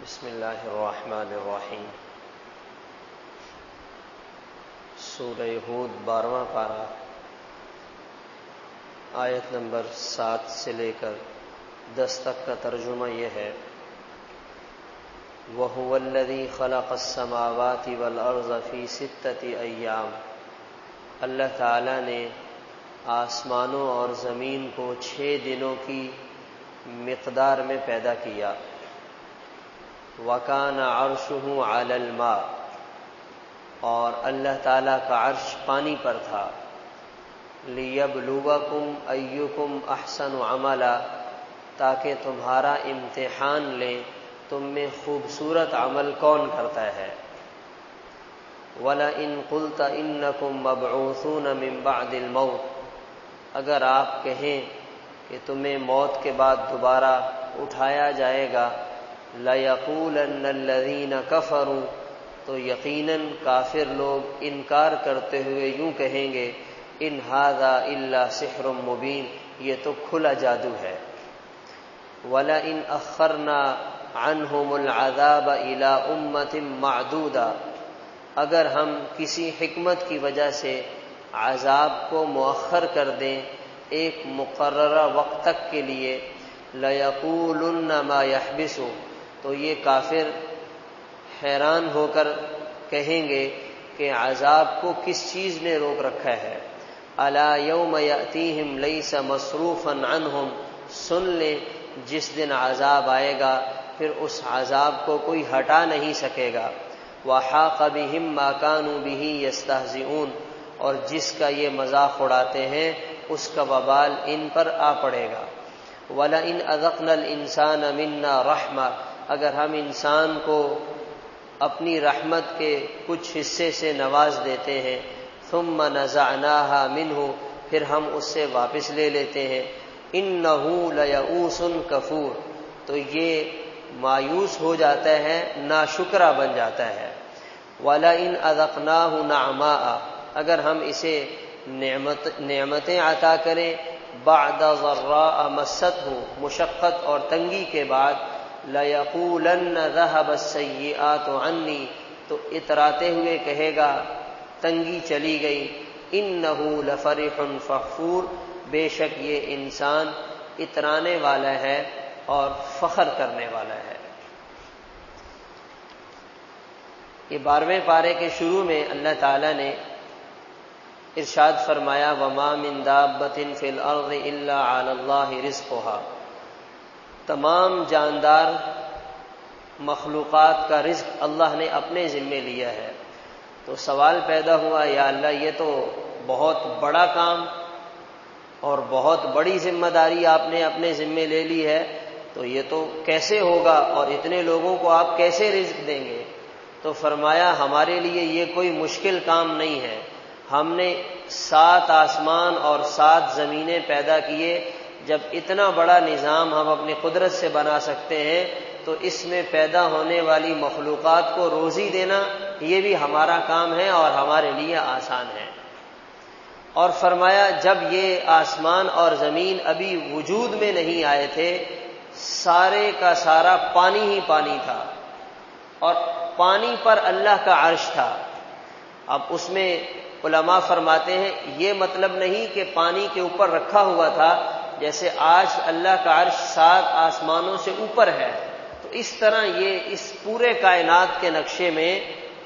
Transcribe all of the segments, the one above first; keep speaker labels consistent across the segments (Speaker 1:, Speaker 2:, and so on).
Speaker 1: بسم اللہ الرحمن الرحیم۔ سورہ ہود 12واں پارہ، آیت نمبر 7 سے لے کر 10 تک کا ترجمہ یہ ہے: وَهُوَ الَّذِي خَلَقَ السَّمَاوَاتِ وَالْأَرْضَ فِي 6 أَيَّامٍ۔ اللہ تعالیٰ نے آسمانوں اور زمین کو 6 دنوں کی مقدار میں پیدا کیا۔ وَكَانَ عَرْشُهُ عَلَى الْمَاءِ، اور اللہ تعالیٰ کا عرش پانی پر تھا۔ لِيَبْلُوَكُمْ أَيُّكُمْ أَحْسَنُ عَمَلًا، تاکہ تمہارا امتحان لیں تم میں خوبصورت عمل کون کرتا ہے۔ وَلَئِن قُلْتَ إِنَّكُمْ مَبْعُوثُونَ مِن بَعْدِ الْمَوْتِ، اگر آپ کہیں کہ تمہیں موت کے بعد دوبارہ اٹھایا جائے گا، لَيَقُولَنَّ الَّذِينَ كَفَرُوا، تو یقیناً کافر لوگ انکار کرتے ہوئے یوں کہیں گے: إِنْ هَذَا إِلَّا سِحْرٌ مُبِينٌ، یہ تو کھلا جادو ہے۔ وَلَئِنْ أَخَّرْنَا عَنْهُمُ الْعَذَابَ إِلَىٰ أُمَّةٍ مَّعْدُودَةٍ، اگر ہم کسی حکمت کی وجہ سے عذاب کو مؤخر کر دیں ایک مقررہ وقت تک کے لیے، لَيَقُولُنَّ مَا يَحْبِسُ، تو یہ کافر حیران ہو کر کہیں گے کہ عذاب کو کس چیز نے روک رکھا ہے۔ أَلَا يَوْمَ يَأْتِيهِمْ لَيْسَ مَصْرُوفًا عَنْهُمْ، سن لیں جس دن عذاب آئے گا پھر اس عذاب کو کوئی ہٹا نہیں سکے گا۔ وَحَاقَ بِهِمْ مَا كَانُوا بِهِ يَسْتَهْزِئُونَ، اور جس کا یہ مذاق اڑاتے ہیں اس کا وبال ان پر آ پڑے گا۔ وَلَئِنْ أَذَقْنَا الْإِنسَانَ مِنَّا رَحْمَةً، اگر ہم انسان کو اپنی رحمت کے کچھ حصے سے نواز دیتے ہیں، ثُمَّ نَزَعْنَاهَا مِنْهُ، پھر ہم اس سے واپس لے لیتے ہیں، إِنَّهُ لَيَئُوسٌ كَفُورٌ، تو یہ مایوس ہو جاتا ہے، ناشکرا بن جاتا ہے۔ وَلَئِنْ أَذَقْنَاهُ نَعْمَاءَ، اگر ہم اسے نعمتیں عطا کریں، بَعْدَ ضَرَّاءَ مَسَّتْهُ، مشقت اور تنگی کے بعد، لَيَقُولَنَّ ذَهَبَ السَّيِّئَاتُ عَنِّي، تو اتراتے ہوئے کہے گا تنگی چلی گئی۔ إِنَّهُ لَفَرِحٌ فَخُورٌ، بے شک یہ انسان اترانے والا ہے اور فخر کرنے والا ہے۔ یہ 12ویں پارے کے شروع میں اللہ تعالیٰ نے ارشاد فرمایا: وَمَا مِن دَابَّةٍ فِي الْأَرْضِ إِلَّا عَلَى اللَّهِ رِزْقُهَا، تمام جاندار مخلوقات کا رزق اللہ نے اپنے ذمے لیا ہے۔ تو سوال پیدا ہوا، یا اللہ یہ تو بہت بڑا کام اور بہت بڑی ذمہ داری آپ نے اپنے ذمے لے لی ہے، تو یہ تو کیسے ہوگا اور اتنے لوگوں کو آپ کیسے رزق دیں گے؟ تو فرمایا ہمارے لیے یہ کوئی مشکل کام نہیں ہے۔ ہم نے 7 آسمان اور 7 زمینیں پیدا کیے، جب اتنا بڑا نظام ہم اپنی قدرت سے بنا سکتے ہیں تو اس میں پیدا ہونے والی مخلوقات کو روزی دینا یہ بھی ہمارا کام ہے اور ہمارے لیے آسان ہے۔ اور فرمایا جب یہ آسمان اور زمین ابھی وجود میں نہیں آئے تھے، سارے کا سارا پانی ہی پانی تھا، اور پانی پر اللہ کا عرش تھا۔ اب اس میں علماء فرماتے ہیں یہ مطلب نہیں کہ پانی کے اوپر رکھا ہوا تھا، جیسے آج اللہ کا عرش 7 آسمانوں سے اوپر ہے، تو اس طرح یہ اس پورے کائنات کے نقشے میں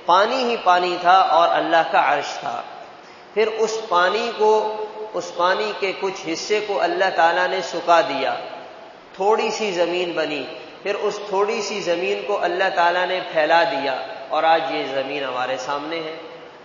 Speaker 1: پانی ہی پانی تھا اور اللہ کا عرش تھا۔ پھر اس پانی کے کچھ حصے کو اللہ تعالیٰ نے سکا دیا، تھوڑی سی زمین بنی، پھر اس تھوڑی سی زمین کو اللہ تعالیٰ نے پھیلا دیا، اور آج یہ زمین ہمارے سامنے ہے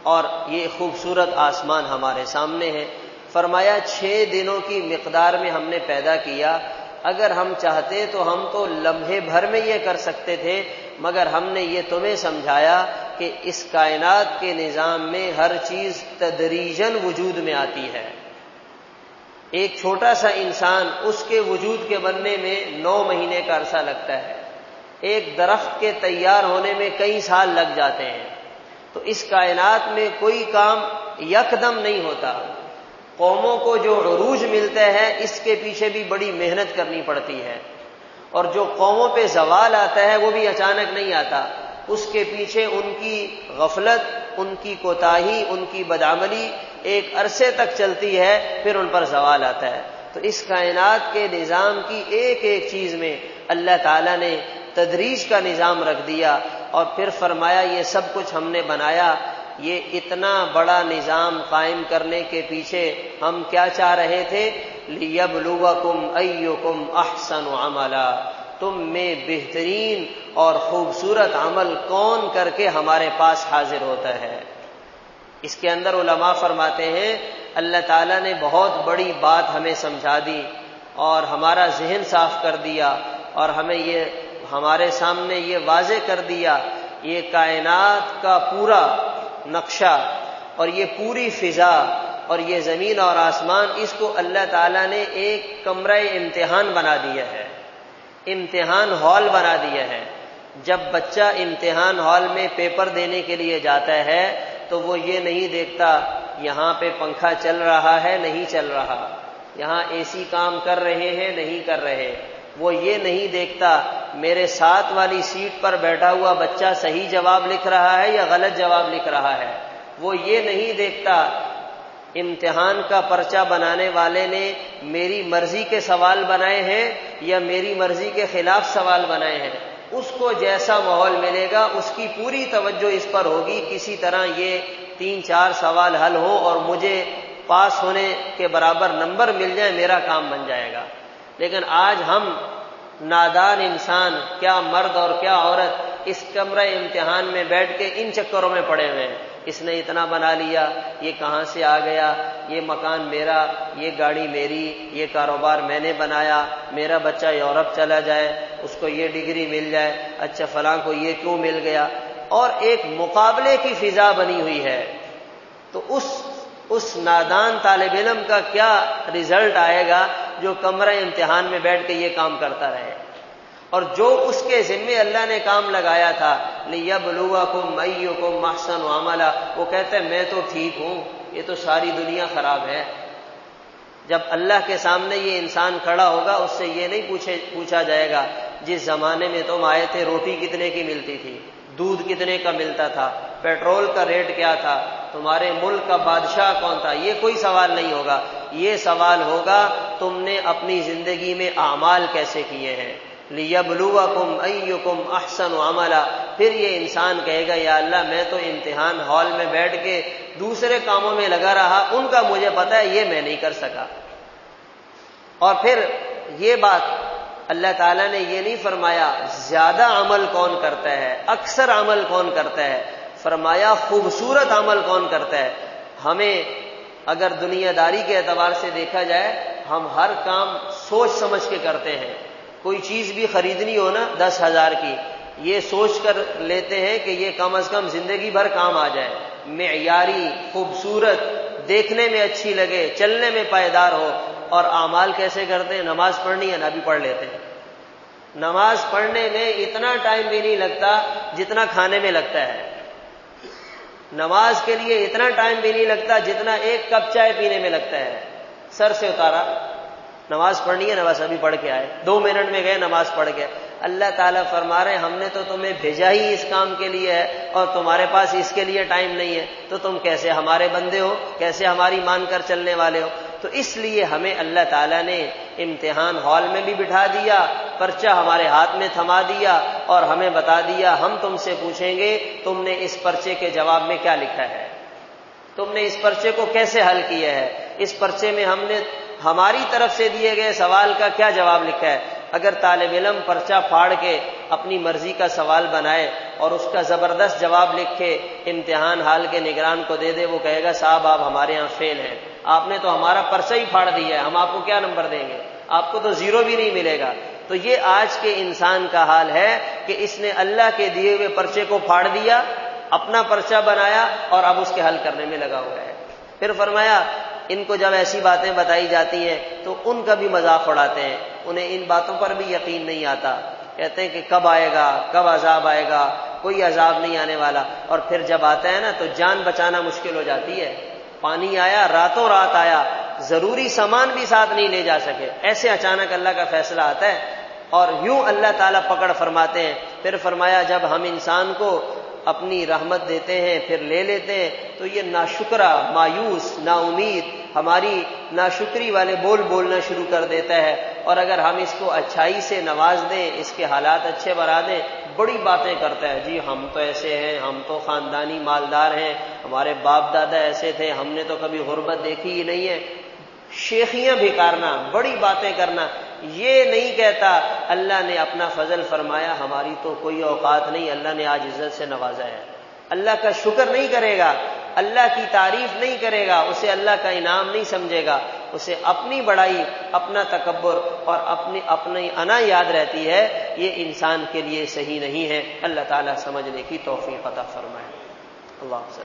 Speaker 1: اور یہ خوبصورت آسمان ہمارے سامنے ہے۔ فرمایا 6 دنوں کی مقدار میں ہم نے پیدا کیا، اگر ہم چاہتے تو ہم تو لمحے بھر میں یہ کر سکتے تھے، مگر ہم نے یہ تمہیں سمجھایا کہ اس کائنات کے نظام میں ہر چیز تدریجاً وجود میں آتی ہے۔ ایک چھوٹا سا انسان، اس کے وجود کے بننے میں 9 مہینے کا عرصہ لگتا ہے، ایک درخت کے تیار ہونے میں کئی سال لگ جاتے ہیں۔ تو اس کائنات میں کوئی کام یکدم نہیں ہوتا۔ قوموں کو جو عروج ملتا ہے اس کے پیچھے بھی بڑی محنت کرنی پڑتی ہے، اور جو قوموں پہ زوال آتا ہے وہ بھی اچانک نہیں آتا، اس کے پیچھے ان کی غفلت، ان کی کوتاہی، ان کی بدعملی ایک عرصے تک چلتی ہے، پھر ان پر زوال آتا ہے۔ تو اس کائنات کے نظام کی ایک ایک چیز میں اللہ تعالیٰ نے تدریج کا نظام رکھ دیا، اور پھر فرمایا یہ سب کچھ ہم نے بنایا۔ یہ اتنا بڑا نظام قائم کرنے کے پیچھے ہم کیا چاہ رہے تھے؟ لِيَبْلُوَكُمْ أَيُّكُمْ أَحْسَنُ عَمَلًا، تم میں بہترین اور خوبصورت عمل کون کر کے ہمارے پاس حاضر ہوتا ہے۔ اس کے اندر علماء فرماتے ہیں اللہ تعالیٰ نے بہت بڑی بات ہمیں سمجھا دی اور ہمارا ذہن صاف کر دیا، اور ہمیں یہ ہمارے سامنے یہ واضح کر دیا، یہ کائنات کا پورا نقشہ اور یہ پوری فضا اور یہ زمین اور آسمان، اس کو اللہ تعالیٰ نے ایک کمرہ امتحان بنا دیا ہے، امتحان ہال بنا دیا ہے۔ جب بچہ امتحان ہال میں پیپر دینے کے لیے جاتا ہے تو وہ یہ نہیں دیکھتا یہاں پہ پنکھا چل رہا ہے نہیں چل رہا، یہاں اے سی کام کر رہے ہیں نہیں کر رہے، وہ یہ نہیں دیکھتا میرے ساتھ والی سیٹ پر بیٹھا ہوا بچہ صحیح جواب لکھ رہا ہے یا غلط جواب لکھ رہا ہے، وہ یہ نہیں دیکھتا امتحان کا پرچہ بنانے والے نے میری مرضی کے سوال بنائے ہیں یا میری مرضی کے خلاف سوال بنائے ہیں۔ اس کو جیسا ماحول ملے گا اس کی پوری توجہ اس پر ہوگی، کسی طرح یہ 3-4 سوال حل ہو اور مجھے پاس ہونے کے برابر نمبر مل جائے، میرا کام بن جائے گا۔ لیکن آج ہم نادان انسان، کیا مرد اور کیا عورت، اس کمرہ امتحان میں بیٹھ کے ان چکروں میں پڑے ہوئے ہیں، اس نے اتنا بنا لیا، یہ کہاں سے آ گیا، یہ مکان میرا، یہ گاڑی میری، یہ کاروبار میں نے بنایا، میرا بچہ یورپ چلا جائے اس کو یہ ڈگری مل جائے، اچھا فلاں کو یہ کیوں مل گیا، اور ایک مقابلے کی فضا بنی ہوئی ہے۔ تو اس نادان طالب علم کا کیا رزلٹ آئے گا جو کمرہ امتحان میں بیٹھ کے یہ کام کرتا رہے، اور جو اس کے ذمے اللہ نے کام لگایا تھا لِيَبْلُوَكُمْ أَيُّكُمْ أَحْسَنُ عَمَلًا، وہ کہتے ہیں میں تو ٹھیک ہوں، یہ تو ساری دنیا خراب ہے۔ جب اللہ کے سامنے یہ انسان کھڑا ہوگا اس سے یہ نہیں پوچھا جائے گا جس زمانے میں تم آئے تھے روٹی کتنے کی ملتی تھی، دودھ کتنے کا ملتا تھا، پیٹرول کا ریٹ کیا تھا، تمہارے ملک کا بادشاہ کون تھا، یہ کوئی سوال نہیں ہوگا۔ یہ سوال ہوگا تم نے اپنی زندگی میں اعمال کیسے کیے ہیں، لِيَبْلُوَكُمْ أَيُّكُمْ أَحْسَنُ عَمَلًا۔ پھر یہ انسان کہے گا یا اللہ میں تو امتحان ہال میں بیٹھ کے دوسرے کاموں میں لگا رہا، ان کا مجھے پتہ ہے یہ میں نہیں کر سکا۔ اور پھر یہ بات اللہ تعالیٰ نے یہ نہیں فرمایا زیادہ عمل کون کرتا ہے، اکثر عمل کون کرتا ہے، فرمایا خوبصورت عمل کون کرتا ہے۔ ہمیں اگر دنیا داری کے اعتبار سے دیکھا جائے ہم ہر کام سوچ سمجھ کے کرتے ہیں، کوئی چیز بھی خریدنی ہو نا 10,000 کی، یہ سوچ کر لیتے ہیں کہ یہ کم از کم زندگی بھر کام آ جائے، معیاری، خوبصورت، دیکھنے میں اچھی لگے، چلنے میں پائیدار ہو۔ اور اعمال کیسے کرتے ہیں، نماز پڑھنی ہے نا بھی پڑھ لیتے ہیں، نماز پڑھنے میں اتنا ٹائم بھی نہیں لگتا جتنا کھانے میں لگتا ہے، نماز کے لیے اتنا ٹائم بھی نہیں لگتا جتنا ایک کپ چائے پینے میں لگتا ہے۔ سر سے اتارا نماز پڑھنی ہے نا بس ابھی پڑھ کے آئے، 2 منٹ میں گئے نماز پڑھ گئے۔ اللہ تعالیٰ فرما رہے ہیں ہم نے تو تمہیں بھیجا ہی اس کام کے لیے ہے اور تمہارے پاس اس کے لیے ٹائم نہیں ہے، تو تم کیسے ہمارے بندے ہو، کیسے ہماری مان کر چلنے والے ہو۔ تو اس لیے ہمیں اللہ تعالیٰ نے امتحان ہال میں بھی بٹھا دیا، پرچہ ہمارے ہاتھ میں تھما دیا اور ہمیں بتا دیا ہم تم سے پوچھیں گے تم نے اس پرچے کے جواب میں کیا لکھا ہے، تم نے اس پرچے کو کیسے حل کیا ہے، اس پرچے میں ہم نے ہماری طرف سے دیے گئے سوال کا کیا جواب لکھا ہے۔ اگر طالب علم پرچہ پھاڑ کے اپنی مرضی کا سوال بنائے اور اس کا زبردست جواب لکھے امتحان حال کے نگران کو دے دے، وہ کہے گا صاحب آپ ہمارے ہاں فیل ہیں، آپ نے تو ہمارا پرچہ ہی پھاڑ دیا ہے، ہم آپ کو کیا نمبر دیں گے، آپ کو تو 0 بھی نہیں ملے گا۔ تو یہ آج کے انسان کا حال ہے کہ اس نے اللہ کے دیے ہوئے پرچے کو پھاڑ دیا، اپنا پرچہ بنایا اور اب اس کے حل کرنے میں لگا ہوا ہے۔ پھر فرمایا ان کو جب ایسی باتیں بتائی جاتی ہیں تو ان کا بھی مذاق اڑاتے ہیں، انہیں ان باتوں پر بھی یقین نہیں آتا، کہتے ہیں کہ کب آئے گا، کب عذاب آئے گا، کوئی عذاب نہیں آنے والا۔ اور پھر جب آتا ہے نا تو جان بچانا مشکل ہو جاتی ہے، پانی آیا راتوں رات آیا، ضروری سامان بھی ساتھ نہیں لے جا سکے، ایسے اچانک اللہ کا فیصلہ آتا ہے اور یوں اللہ تعالیٰ پکڑ فرماتے ہیں۔ پھر فرمایا جب ہم انسان کو اپنی رحمت دیتے ہیں پھر لے لیتے ہیں تو یہ ناشکرا، مایوس، نا امید ہماری ناشکری والے بولنا شروع کر دیتا ہے، اور اگر ہم اس کو اچھائی سے نواز دیں، اس کے حالات اچھے بنا دیں، بڑی باتیں کرتا ہے، جی ہم تو ایسے ہیں، ہم تو خاندانی مالدار ہیں، ہمارے باپ دادا ایسے تھے، ہم نے تو کبھی غربت دیکھی ہی نہیں ہے، شیخیاں بھکارنا، بڑی باتیں کرنا۔ یہ نہیں کہتا اللہ نے اپنا فضل فرمایا، ہماری تو کوئی اوقات نہیں، اللہ نے آج عزت سے نوازا ہے، اللہ کا شکر نہیں کرے گا، اللہ کی تعریف نہیں کرے گا، اسے اللہ کا انعام نہیں سمجھے گا، اسے اپنی بڑائی، اپنا تکبر اور اپنی انا یاد رہتی ہے، یہ انسان کے لیے صحیح نہیں ہے۔ اللہ تعالیٰ سمجھنے کی توفیق عطا فرمائے۔ اللہ